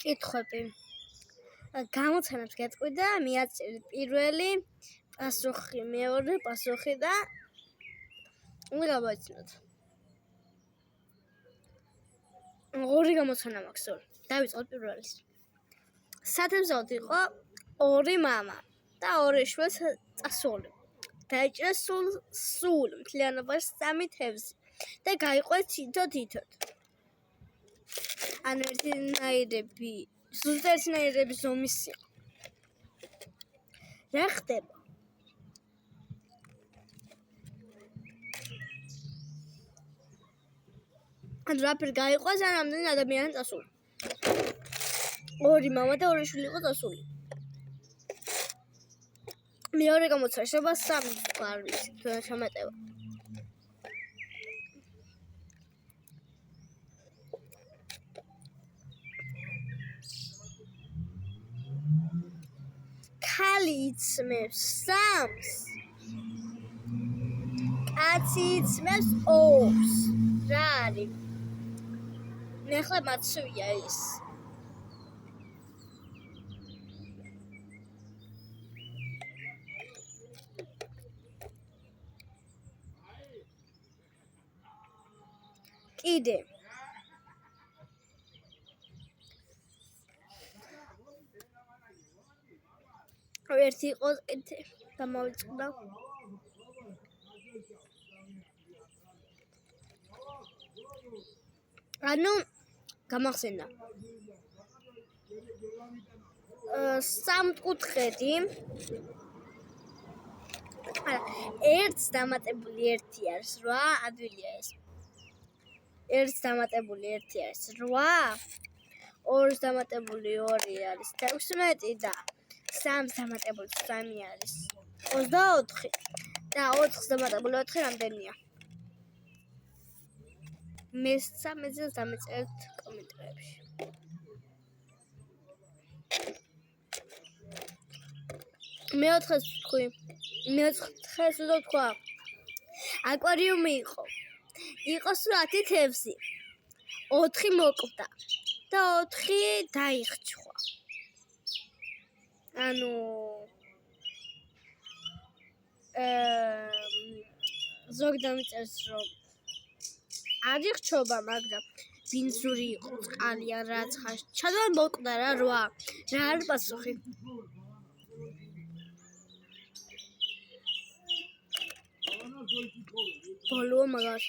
კითხვები. გამოცანებს გეტყვი და მიაწერეთ პირველი პასუხი, მეორე პასუხი და უნდა გამოიცნოთ. ორი გამოცანა მაქვს სულ. დავიწყოთ პირველის. სათევზაოდ იყო 2 მამა და 2 შვილს წასული. დაიჭრა სულ მთლიანობაში 3 თევზი და გაიყვეს თითო-თითოდ. ანუ ზუსტად ერთნაირები ზომის იყო. რა ხდება? ანუ რაფერ გაიყვეს ან რამდენი ადამიანი წასული. 2 მამა და 2 შვილი იყო წასული. მეორე გამოცანა შეება 3 არ ვიცი, თუ შემეტევა. ქალი იცმევს 3-ს, კაცი იცმევს 2-ს. რა არის? ნახლა მაცვია ის. კიდე ერთი იყო გამოვიწყდა. ანუ გამახსენდა. სამკუთხედი. ერთს დამატებული 1 არის 8, ადვილია ეს. ერთს დამატებული 1 არის 8, 2-ს დამატებული 2 არის 16 და 3-ს დამატებული 3 არის 24 და 4-ს დამატებული 4 რამდენია? მე-13-ს დამეწერეთ კომენტარებში. მე-4-ს ვთქვი. მე-4-ს ვთქვა. აკვარიუმი იყო. იყო 10 თევზი. 4 მოკვდა და 4 დაიხჩვა. ანუ ზოგადად მიწერს რომ არ იხჩობა, მაგრამ ბინძური იყო, წყალი ან რაც ხარ. ჩადვალ მოკვდა რა 8. რა არის პასუხი? ბოლოა მაგას.